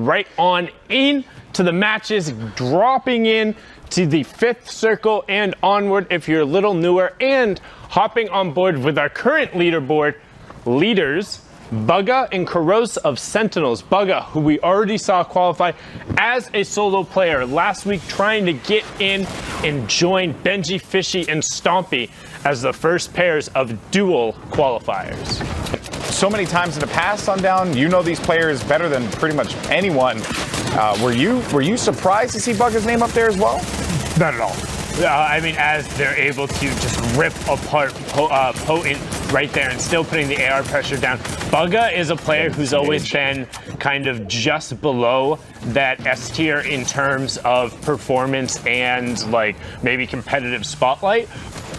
right on in to the matches, dropping in to the 5th circle and onward if you're a little newer, and hopping on board with our current leaderboard leaders, Bugga and Karos of Sentinels. Bugga, who we already saw qualify as a solo player last week, trying to get in and join Benji, Fishy, and Stompy as the first pairs of dual qualifiers. So many times in the past, Sundown, you know these players better than pretty much anyone. Were you surprised to see Bugga's name up there as well? Not at all. I mean, as they're able to just rip apart Potent right there and still putting the AR pressure down. Bugga is a player who's always been kind of just below that S tier in terms of performance and like maybe competitive spotlight.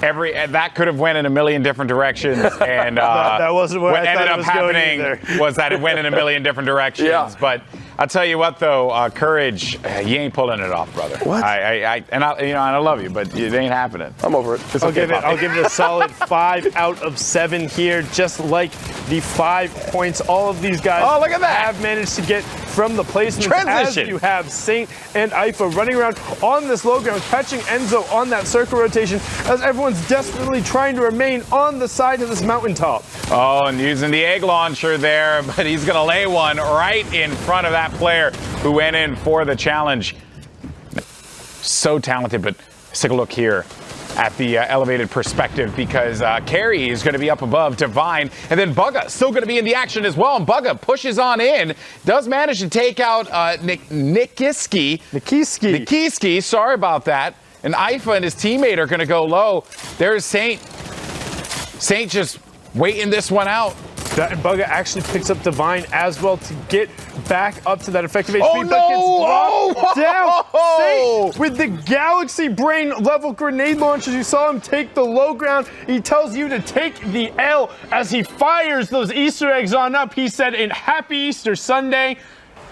That could have went in a million different directions, and that wasn't what ended up happening was that it went in a million different directions. Yeah. But I'll tell you what, though, Courage, you ain't pulling it off, brother. What? I love you, but it ain't happening. I'm over it. I'll give it a solid 5 out of 7 here, just like the 5 points all of these guys look at that. Have managed to get from the placements. Transition. As you have Saint and Ifa running around on this low ground, catching Enzo on that circle rotation as everyone's desperately trying to remain on the side of this mountaintop. Oh, and using the egg launcher there, but he's going to lay one right in front of that player who went in for the challenge. So talented, but let's take a look here at the elevated perspective, because Carrie is going to be up above Divine, and then Bugga still going to be in the action as well, and Bugga pushes on in, does manage to take out Nikiski, sorry about that, and Ifa and his teammate are going to go low. There's Saint just waiting this one out. And Bugga actually picks up Divine as well to get back up to that effective HP. Oh, no! But gets dropped down. Saint with the Galaxy Brain level grenade launchers. You saw him take the low ground. He tells you to take the L as he fires those Easter eggs on up. He said, "In Happy Easter Sunday."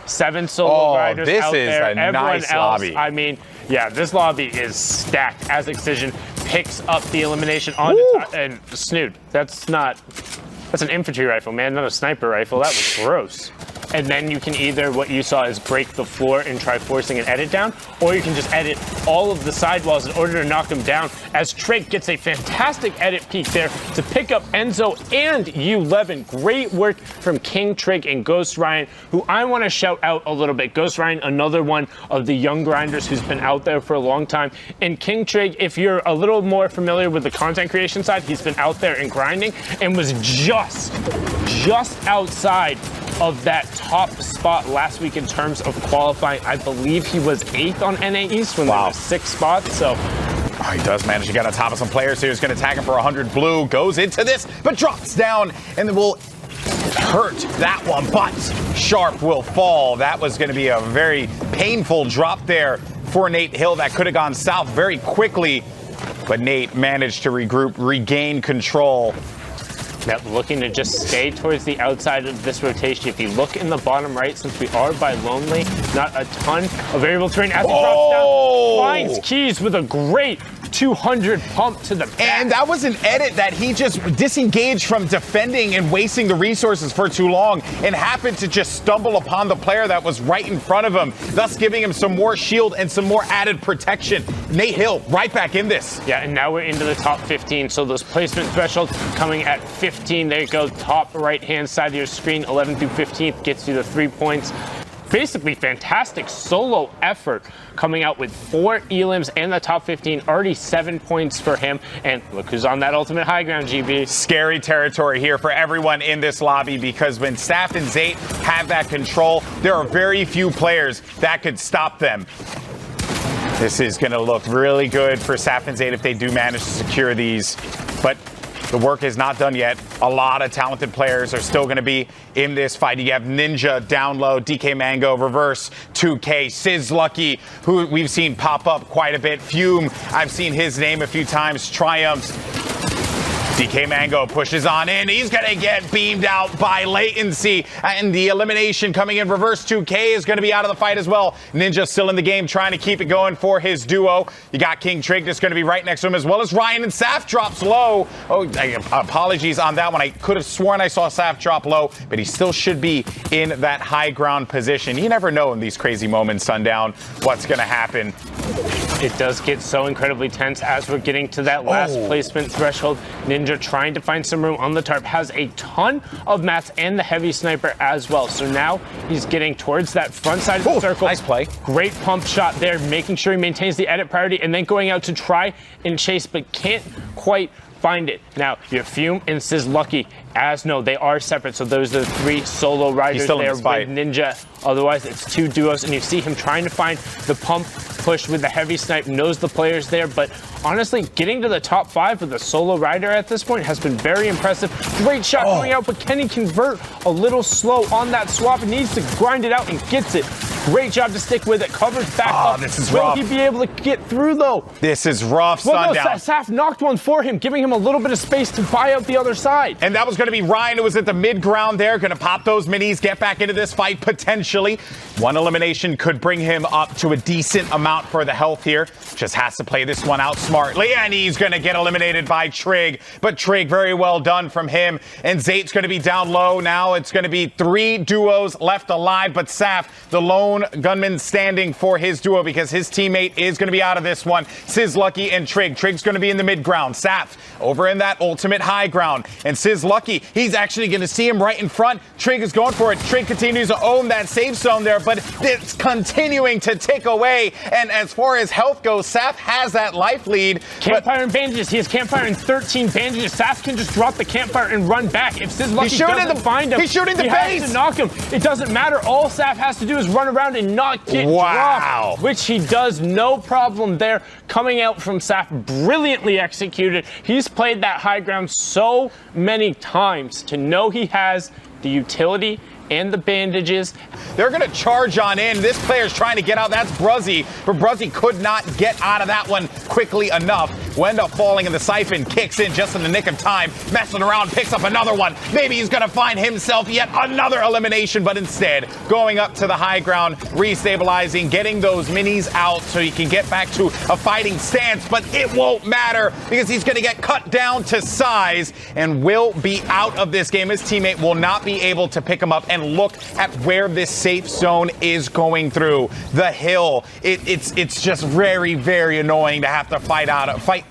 7 solo riders out there. This is a nice lobby. I mean, yeah, this lobby is stacked as Excision picks up the elimination on and Snood. That's an infantry rifle, man, not a sniper rifle. That was gross. And then you can either, what you saw is break the floor and try forcing an edit down, or you can just edit all of the sidewalls in order to knock them down, as Trig gets a fantastic edit peek there to pick up Enzo and U11. Great work from King Trig and Ghost Ryan, who I want to shout out a little bit. Ghost Ryan, another one of the young grinders who's been out there for a long time. And King Trig, if you're a little more familiar with the content creation side, he's been out there and grinding and was just outside of that top spot last week in terms of qualifying. I believe he was 8th on NA East when there was 6 spots. So he does manage to get on top of some players here. He's going to tag him for 100 blue. Goes into this, but drops down and will hurt that one. But Sharp will fall. That was going to be a very painful drop there for Nate Hill. That could have gone south very quickly, but Nate managed to regroup, regain control. Now, looking to just stay towards the outside of this rotation. If you look in the bottom right, since we are by Lonely, not a ton of variable terrain. As he drops down, finds Keys with a great 200 pump to the back. And that was an edit that he just disengaged from defending and wasting the resources for too long, and happened to just stumble upon the player that was right in front of him, thus giving him some more shield and some more added protection. Nate Hill right back in this. Yeah, and now we're into the top 15. So those placement thresholds coming at 15. There you go, top right-hand side of your screen. 11 through 15th gets you the 3 points. Basically fantastic solo effort, coming out with 4 elims and the top 15, already 7 points for him. And look who's on that ultimate high ground, GB. Scary territory here for everyone in this lobby, because when Staff and Zayt have that control, there are very few players that could stop them. This is going to look really good for Staff and Zayt if they do manage to secure these. But the work is not done yet. A lot of talented players are still going to be in this fight. You have Ninja down low, DK Mango, Reverse, 2K, Sizz Lucky, who we've seen pop up quite a bit. Fume, I've seen his name a few times. Triumphs. DK Mango pushes on in. He's going to get beamed out by Latency. And the elimination coming in reverse. 2K is going to be out of the fight as well. Ninja still in the game, trying to keep it going for his duo. You got King Trig that's going to be right next to him, as well as Ryan, and Saf drops low. Oh, apologies on that one. I could have sworn I saw Saf drop low, but he still should be in that high ground position. You never know in these crazy moments, Sundown, what's going to happen. It does get so incredibly tense as we're getting to that last placement threshold. Ninja trying to find some room on the tarp, has a ton of mats and the heavy sniper as well. So now he's getting towards that front side of the circle. Nice play. Great pump shot there, making sure he maintains the edit priority and then going out to try and chase, but can't quite find it. Now, you have Fume and Sizz Lucky. As no, they are separate, so those are the 3 solo riders there with Ninja. Otherwise, it's 2 duos, and you see him trying to find the pump push with the heavy snipe, knows the players there, but honestly, getting to the top 5 with a solo rider at this point has been very impressive. Great shot going out, but can he convert a little slow on that swap? He needs to grind it out and gets it. Great job to stick with it. Covers back up. This is Will rough. he be able to get through, though? This is rough, Well, Sundown. no, Saf knocked one for him, giving him a little bit of space to buy out the other side. And that was going to be Ryan, who was at the mid-ground there, going to pop those minis, get back into this fight potentially. One elimination could bring him up to a decent amount for the health here. Just has to play this one out smartly, and he's going to get eliminated by Trig. But Trig, very well done from him. And Zate's going to be down low now. It's going to be 3 duos left alive, but Saf, the lone gunman standing for his duo because his teammate is going to be out of this one. Sizz Lucky and Trig. Trig's going to be in the mid-ground. Saf over in that ultimate high ground. And Sizz Lucky, he's actually going to see him right in front. Trig is going for it. Trig continues to own that safe zone there, but it's continuing to tick away. And as far as health goes, Saf has that life lead. Campfire and bandages. He has campfire and 13 bandages. Saf can just drop the campfire and run back. If Sizz Lucky doesn't find him, he's shooting the he base. has to knock him. It doesn't matter. All Saf has to do is run around and not get dropped, which he does, no problem there. Coming out from Saf, brilliantly executed. He's played that high ground so many times to know he has the utility and the bandages. They're going to charge on in. This player's trying to get out. That's Bruzzy, but Bruzzy could not get out of that one quickly enough. Will end up falling, and the Siphon kicks in just in the nick of time. Messing around, picks up another one. Maybe he's going to find himself yet another elimination, but instead going up to the high ground, restabilizing, getting those minis out so he can get back to a fighting stance, but it won't matter because he's going to get cut down to size and will be out of this game. His teammate will not be able to pick him up, and look at where this safe zone is going through. The hill. It's just very, very annoying to have to fight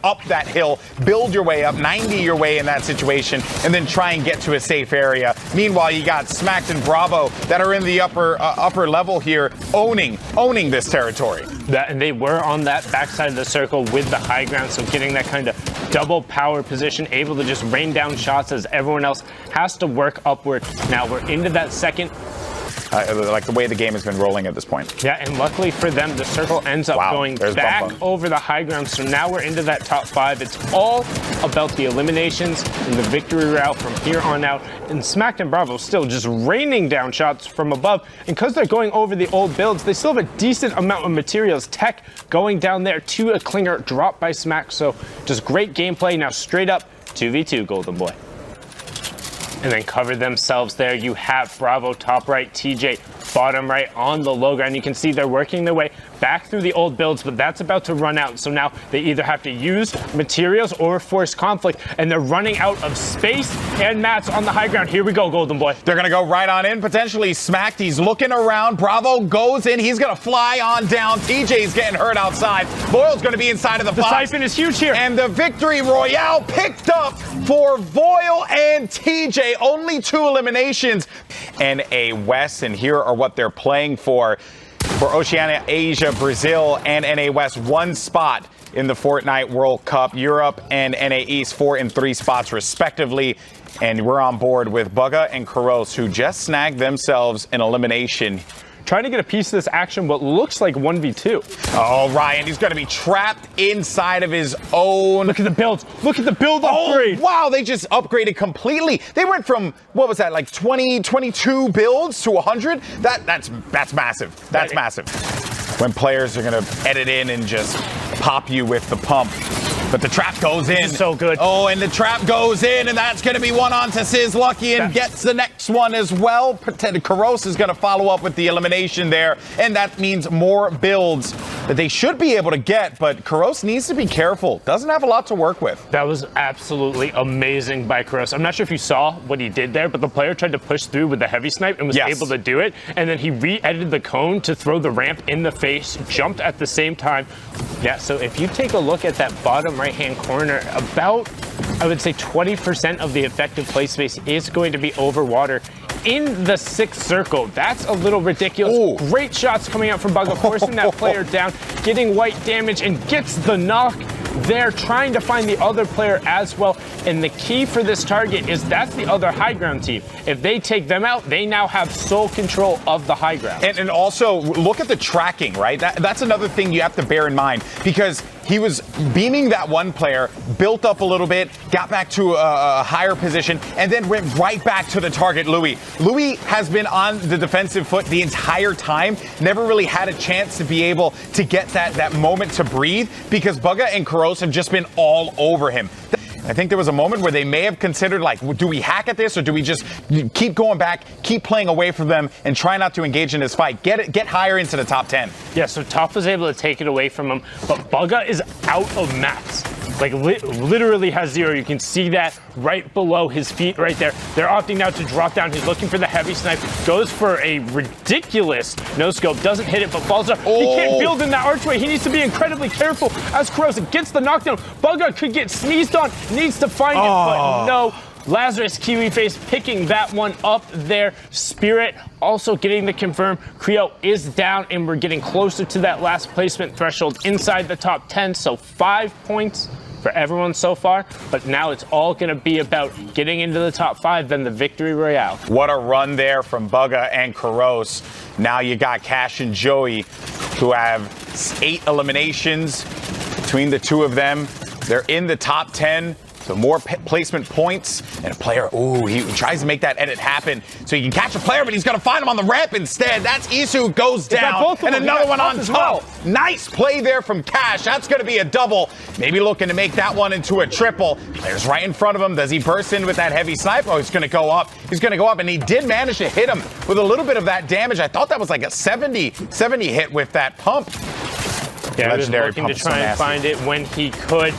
up that hill, build your way up, 90 your way in that situation, and then try and get to a safe area. Meanwhile, you got Smacked and Bravo that are in the upper level here, owning this territory. And they were on that backside of the circle with the high ground, so getting that kind of double power position, able to just rain down shots as everyone else has to work upward. Now we're into that second. Like the way the game has been rolling at this point. Yeah, and luckily for them, the circle ends up going back over the high ground. So now we're into that top 5. It's all about the eliminations and the victory route from here on out. And Smacked and Bravo still just raining down shots from above. And because they're going over the old builds, they still have a decent amount of materials. Tech going down there to a Klinger, dropped by Smack. So just great gameplay. Now straight up 2v2, Golden Boy. And then cover themselves there. You have Bravo top right, TJ bottom right on the low ground. You can see they're working their way back through the old builds, but that's about to run out. So now they either have to use materials or force conflict, and they're running out of space and mats on the high ground. Here we go, Golden Boy. They're going to go right on in, potentially Smacked. He's looking around. Bravo goes in. He's going to fly on down. TJ's getting hurt outside. Voyle's going to be inside of the box. The Siphon is huge here. And the victory royale picked up for Voyle and TJ. Only 2 eliminations. NA West, and here are what they're playing for. For Oceania, Asia, Brazil, and NA West, 1 spot in the Fortnite World Cup. Europe and NA East, 4 and 3 spots respectively. And we're on board with Bugga and Karos, who just snagged themselves an elimination. Trying to get a piece of this action, what looks like 1v2. Oh, Ryan, he's going to be trapped inside of his own. Look at the builds. Look at the build upgrade. Wow, they just upgraded completely. They went from, what was that, like 20, 22 builds to 100? That's massive. That's massive. When players are going to edit in and just pop you with the pump. But the trap goes in. So good. Oh, and the trap goes in, and that's going to be one on to Sizz Lucky and gets the next one as well. Kuros is going to follow up with the elimination there, and that means more builds that they should be able to get, but Kuros needs to be careful. Doesn't have a lot to work with. That was absolutely amazing by Kuros. I'm not sure if you saw what he did there, but the player tried to push through with the heavy snipe and was able to do it, and then he re-edited the cone to throw the ramp in the face, jumped at the same time. Yeah, so if you take a look at that bottom right-hand corner, about, I would say 20% of the effective play space is going to be over water in the sixth circle. That's a little ridiculous. Ooh. Great shots coming out from Bugga, forcing that player down, getting white damage, and gets the knock there, trying to find the other player as well. And the key for this target is that's the other high ground team. If they take them out, they now have sole control of the high ground. And also, look at the tracking, right? That's another thing you have to bear in mind, because he was beaming that one player, built up a little bit, got back to a higher position, and then went right back to the target, Louis. Louis has been on the defensive foot the entire time, never really had a chance to be able to get that moment to breathe, because Bugga and Kuros have just been all over him. I think there was a moment where they may have considered, like, do we hack at this, or do we just keep going back, keep playing away from them, and try not to engage in this fight? Get higher into the top 10. Yeah, so Top was able to take it away from him, but Bugga is out of mats. Like, literally has 0. You can see that right below his feet right there. They're opting now to drop down. He's looking for the heavy snipe. Goes for a ridiculous no-scope. Doesn't hit it, but falls up. He can't build in that archway. He needs to be incredibly careful as Kuros gets the knockdown. Bugga could get sneezed on. Needs to find it, but no. Lazarus Kiwi Face picking that one up there. Spirit also getting the confirm. Creo is down, and we're getting closer to that last placement threshold inside the top 10. So 5 points for everyone so far, but now it's all going to be about getting into the top 5, then the victory royale. What a run there from Bugga and Kuros. Now you got Cash and Joey, who have 8 eliminations between the two of them. They're in the top 10. So more placement points, and a player, he tries to make that edit happen so he can catch a player, but he's going to find him on the ramp instead. That's Isu, goes down, and another one on top. Nice play there from Cash. That's going to be a double. Maybe looking to make that one into a triple. Player's right in front of him. Does he burst in with that heavy snipe? Oh, he's going to go up. He's going to go up, and he did manage to hit him with a little bit of that damage. I thought that was like a 70 hit with that pump. Yeah, he was looking to try and find it when he could.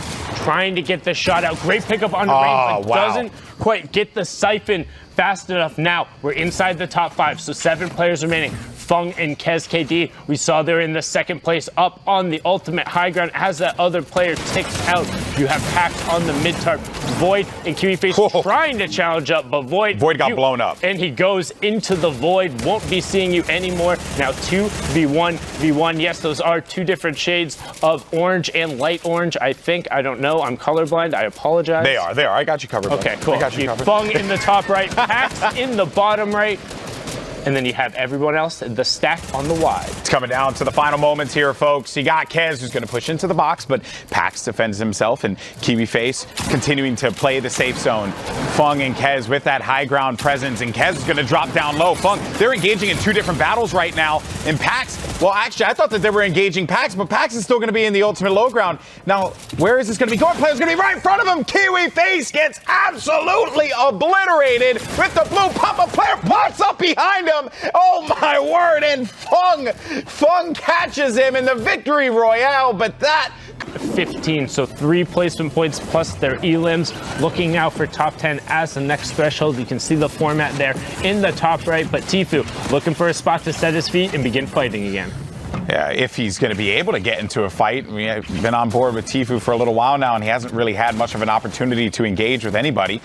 Trying to get the shot out. Great pickup on the range, but doesn't quite get the siphon fast enough. Now we're inside the top 5, so 7 players remaining. Fung and Kez KD, we saw they're in the second place up on the ultimate high ground as that other player ticks out. You have Pax on the mid-tarp. Void and Kiwi Face trying to challenge up, but Void got blown up. And he goes into the Void. Won't be seeing you anymore. Now 2v1v1. Yes, those are 2 different shades of orange and light orange, I think. I don't know. I'm colorblind. I apologize. They are. I got you covered. Okay, cool. I got you covered. Fung in the top right, Pax in the bottom right. And then you have everyone else, the stack on the wide. It's coming down to the final moments here, folks. You got Kez, who's going to push into the box, but Pax defends himself, and Kiwi Face continuing to play the safe zone. Fung and Kez with that high ground presence, and Kez is going to drop down low. Fung, they're engaging in 2 different battles right now, and Pax, well, actually, I thought that they were engaging Pax, but Pax is still going to be in the ultimate low ground. Now, where is this going to be going? Player's going to be right in front of him. Kiwi Face gets absolutely obliterated with the blue pop-up. Player pops up behind him. Oh my word, and Fung catches him in the victory royale, but that 15, so 3 placement points plus their elims. Looking now for top 10 as the next threshold. You can see the format there in the top right, but Tfue looking for a spot to set his feet and begin fighting again. Yeah, if he's going to be able to get into a fight. We've been on board with Tfue for a little while now, and he hasn't really had much of an opportunity to engage with anybody.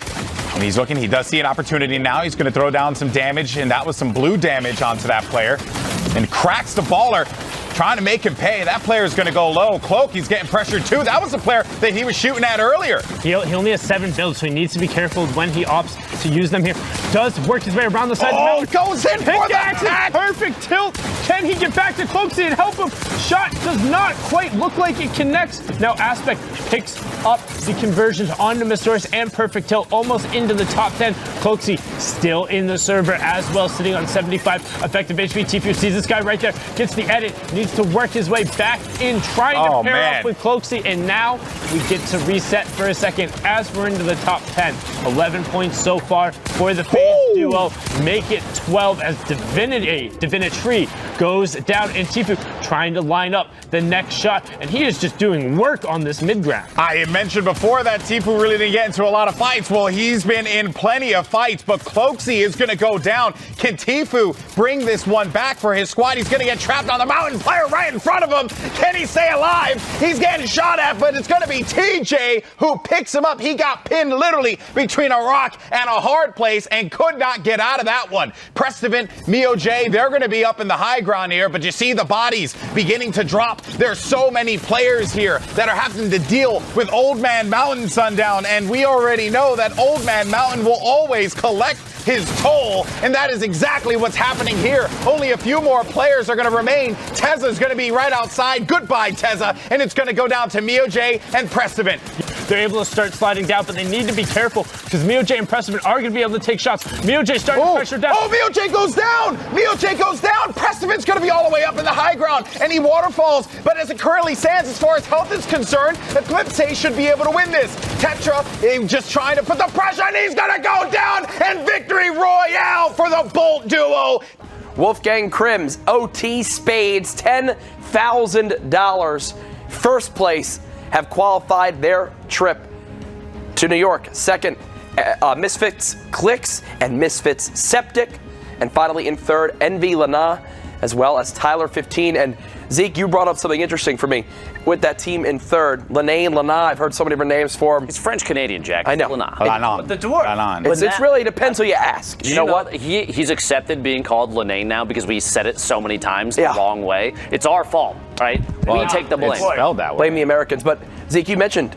And he's looking, he does see an opportunity now. He's going to throw down some damage, and that was some blue damage onto that player. And cracks the baller, trying to make him pay. That player is going to go low. Cloak, he's getting pressured too. That was the player that he was shooting at earlier. He only has 7 builds, so he needs to be careful when he opts to use them here. Does work his way around the side. Oh, goes in for the hack. Perfect tilt. Can he get back to Cloaksy and help him? Shot does not quite look like it connects. Now Aspect picks up the conversions onto Mistoris and perfect tilt almost into the top 10. Cloaksy still in the server as well, sitting on 75 effective HP. Tfue sees this guy right there, gets the edit, needs needs to work his way back in, trying to pair up with Cloaksy, and now we get to reset for a second as we're into the top 10. 11 points so far for the FaZe duo. Make it 12 as Divinity goes down, and Tfue trying to line up the next shot, and he is just doing work on this mid ground. I mentioned before that Tfue really didn't get into a lot of fights. Well, he's been in plenty of fights, but Cloaksy is going to go down. Can Tfue bring this one back for his squad? He's going to get trapped on the mountain player right in front of him. Can he stay alive? He's getting shot at, but it's going to be TJ who picks him up. He got pinned literally between a rock and a hard place and could not get out of that one. Prestivant, Mio J, they're going to be up in the high ground here, but you see the bodies beginning to drop. There's so many players here that are having to deal with Old Man Mountain Sundown, and we already know that Old Man Mountain will always collect his toll, and that is exactly what's happening here. Only a few more players are going to remain. Teza's going to be right outside. Goodbye, Teza, and it's going to go down to Mio J and Prestivant. They're able to start sliding down, but they need to be careful because Mio J and Prestivant are going to be able to take shots. Mio J starting to pressure down. Oh, Mio J goes down! Mio J goes down! Prestivant's going to be all the way up in the high ground, and he waterfalls. But as it currently stands, as far as health is concerned, Eclipse should be able to win this. Tetra just trying to put the pressure, and he's going to go down, and victory royale for the Bolt duo. Wolfgang Crims, OT Spades, $10,000. First place have qualified their trip to New York. Second, Misfits Clicks and Misfits Septic. And finally in third, Envy Lana, as well as Tyler 15. And Zeke, you brought up something interesting for me with that team in third. Lene and Lana, I've heard so many different names for them. It's French-Canadian, Jack. I know. Lana. But the dwarf. It really depends who you ask. You know what? He's accepted being called Lene now because we said it so many times the wrong way. It's our fault, right? We take the blame. It's spelled that way. Blame the Americans. But Zeke, you mentioned